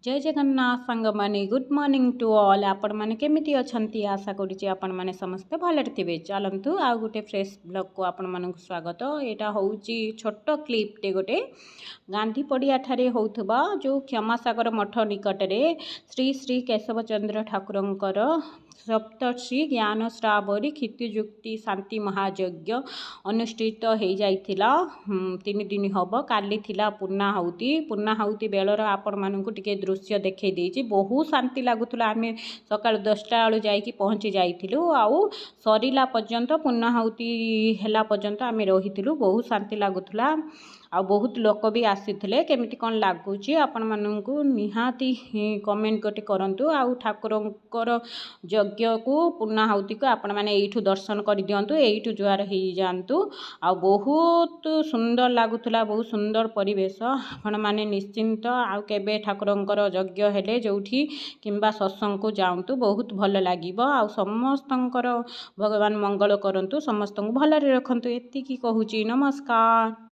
जय जगन्नाथ सांग माने गुड मॉर्निंग टू ऑल आपण माने केमिति अछंती आशा करूची आपण माने समस्त भलरे थिबे। चलंतु आ गोटे फ्रेश ब्लॉग को आपण मानक स्वागत। एटा होउची छोट क्लिप टे गोटे गांधी पड़िया ठारे होउथबा जो क्षमासागर मठ निकट रे श्री श्री केशव चंद्र ठाकुरंकर सप्तर्षि ज्ञान श्रावरी क्षितियुक्ति शांति महायज्ञ अनुष्ठित हो जाइथिला। 3 दिन हब काली थिला पूर्णाहुति बेलर आपण मानकु टिके दृश्य देखै देछि। बहुत शांति लागुथला। आमे सकाळ 10टा बेलु जाइकी पहुंची जाइथिलु आउ सरीला पर्यंत पूर्णाहुति हेला पर्यंत आमे रहिथिलु। बहुत शांति लागुथला आ बहुत लोक भी आसीथिले। केमिति कोन लागुची आपण मानकु निहाती कमेंट गोटे करंतु। आ ठाकुरंकर यज्ञ को पूर्णाहुति को आपण माने एठु दर्शन कर दियंतु, एठु जुआर ही जानतु। आ बहुत सुंदर लागुथला, बहुत सुंदर परिवेश। आपण माने निश्चिंत आ केबे ठाकुरंकर यज्ञ हेले जोठी किंबा सत्संग को जाऊंतु, बहुत भल लागिबो। आ समस्तंकर भगवान मंगल करंतु, समस्तंग भलरे रखंतु। एति की कहूची। नमस्कार।